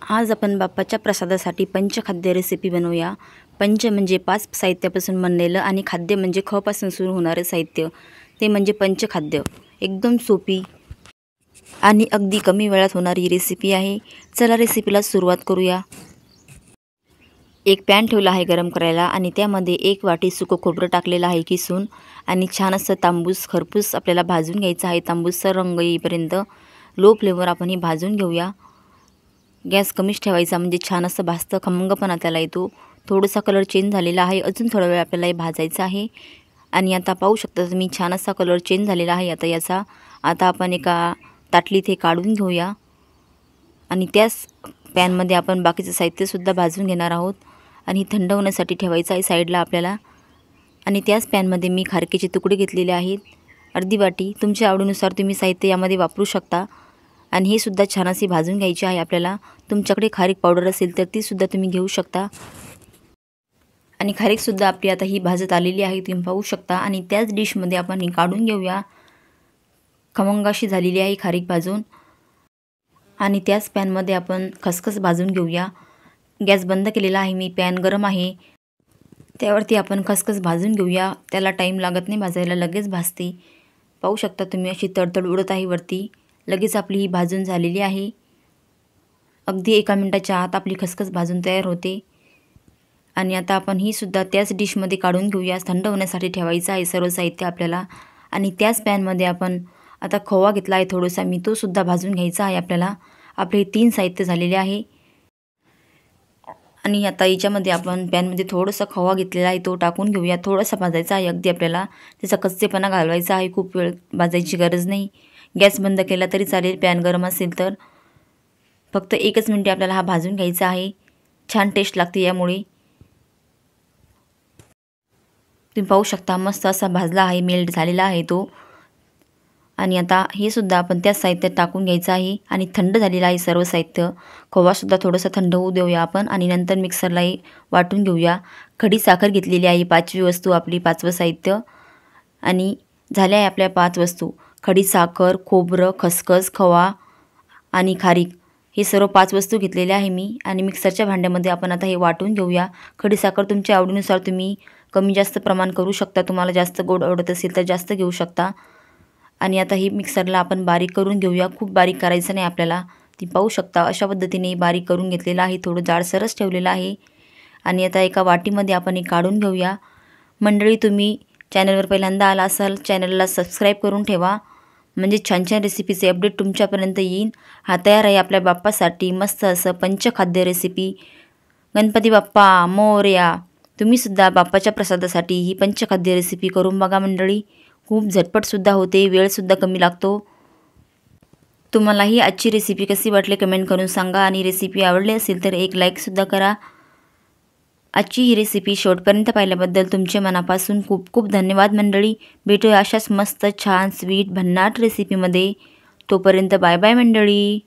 आज आपण बाप्पाच्या प्रसादासाठी पंचखाद्य रेसिपी बनवूया। पंच म्हणजे 5 साहित्यापासून बनलेलं आणि खाद्य म्हणजे ख पासून सुरू होणारे साहित्य, ते म्हणजे पंचखाद्य। एकदम सोपी आणि अगदी कमी वेळात होणारी रेसिपी आहे। चला रेसिपीला सुरुवात करूया। एक पॅन ठेवला आहे गरम करायला आणि त्यामध्ये 1 वाटी सुकं खोबरं टाकलेलं आहे किसून आणि छान असं तांबूस खरपूस आपल्याला भाजून घ्यायचं आहे। तांबूसचा रंग येईपर्यंत लो फ्लेमवर आपण हे भाजून घेऊया। गॅस कमीच ठेवायचा म्हणजे छान असं भाजतं, खमंगपणा त्याला येतो। थोडासा कलर चेंज झालेला आहे, अजून थोडा वेळ आपल्याला हे भाजायचं आहे। आणि आता पाहू शकता तुम्ही छान असा कलर चेंज झालेला आहे आता आपण एका ताटलीत हे काढून घेऊया आणि त्याच पॅनमध्ये आपण बाकीचं साहित्यसुद्धा भाजून घेणार आहोत आणि थंड होण्यासाठी ठेवायचं आहे साईडला आपल्याला। आणि त्याच पॅनमध्ये मी खारकेचे तुकडे घेतलेले आहेत, अर्धी वाटी। तुमच्या आवडीनुसार तुम्ही साहित्य यामध्ये वापरू शकता आणि हे सुद्धा छान असे भाजून घ्यायचे आहे आपल्याला। तुमच्याकडे खारीक पावडर असेल तर ती सुद्धा तुम्ही घेऊ शकता। आणि खारीकसुद्धा आपली आता ही भाजत आलेली आहे, तुम्ही पाहू शकता। आणि त्याच डिशमध्ये आपण ही काढून घेऊया। खमंग अशी झालेली आहे खारीक भाजून। आणि त्याच पॅनमध्ये आपण खसखस भाजून घेऊया। गॅस बंद केलेला आहे मी, पॅन गरम आहे, त्यावरती आपण खसखस भाजून घेऊया। त्याला टाईम लागत नाही भाजायला, लगेच भाजते। पाहू शकता तुम्ही अशी तडतड उडत आहे वरती, लगेच आपली ही भाजून झालेली आहे। अगदी 1 मिनिटाच्या आत आपली खसखस भाजून तयार होते। आणि आता आपण ही सुद्धा त्याच डिशमध्ये काढून घेऊया। थंड होण्यासाठी ठेवायचं आहे सर्व साहित्य आपल्याला। आणि त्याच पॅनमध्ये आपण आता खवा घेतला आहे थोडासा मी, तो सुद्धा भाजून घ्यायचा आहे आपल्याला। आपले 3 साहित्य झालेले आहे। आणि आता याच्यामध्ये आपण पॅनमध्ये थोडासा खवा घेतलेला आहे, तो टाकून घेऊया। थोडासा भाजायचा आहे अगदी आपल्याला, त्याचा कच्चेपणा घालवायचा आहे, खूप वेळ भाजायची गरज नाही। गॅस बंद केला तरी चालेल पॅन गरम असेल तर। फक्त 1च मिनिट आपल्याला हा भाजून घ्यायचा आहे, छान टेस्ट लागते यामुळे। तुम्ही पाहू शकता मस्त असा भाजला आहे, मेल्ट झालेला आहे तो। आणि आता हे सुद्धा आपण त्याच साहित्यात टाकून घ्यायचं आहे आणि थंड झालेलं आहे सर्व साहित्य। खवासुद्धा थोडंसं थंड होऊ देऊया आपण आणि नंतर मिक्सरला वाटून घेऊया। खडी साखर घेतलेली आहे, 5वी वस्तू आपली, 5वं साहित्य। आणि झाल्या आहे आपल्या 5 वस्तू, खडी साखर, खोबरं, खसखस, खवा आणि खारीक, हे सर्व 5 वस्तू घेतलेल्या आहे मी। आणि मिक्सरच्या भांड्यामध्ये आपण आता हे वाटून घेऊया। खडी साखर तुमच्या आवडीनुसार तुम्ही कमी जास्त प्रमाण करू शकता, तुम्हाला जास्त गोड आवडत असेल तर जास्त घेऊ शकता। आणि आता ही मिक्सरला आपण बारीक करून घेऊया, खूप बारीक करायचं नाही आपल्याला। ती पाहू शकता अशा पद्धतीने बारीक करून घेतलेलं आहे, थोडं जाडसरच ठेवलेलं आहे। आणि आता एका वाटीमध्ये आपण हे काढून घेऊया। मंडळी, तुम्ही चॅनलवर पहिल्यांदा आला असाल, चॅनलला सबस्क्राईब करून ठेवा, म्हणजे छान छान रेसिपीचे अपडेट तुमच्यापर्यंत येईल। हा तयार आहे आपल्या बाप्पासाठी मस्त असं पंचखाद्य रेसिपी। गणपती बाप्पा मोरया। तुम्हीसुद्धा बाप्पाच्या प्रसादासाठी ही पंचखाद्य रेसिपी करून बघा मंडळी, खूप झटपटसुद्धा होते, वेळसुद्धा कमी लागतो। तुम्हाला ही आजची रेसिपी कशी वाटली कमेंट करून सांगा आणि रेसिपी आवडली असेल तर एक लाईकसुद्धा करा। आजची ही रेसिपी शेवटपर्यंत पाहिल्याबद्दल तुमचे मनापासून खूप खूप धन्यवाद मंडळी। भेटूया अशाच मस्त छान स्वीट भन्नाट रेसिपीमध्ये, तोपर्यंत बाय बाय मंडळी।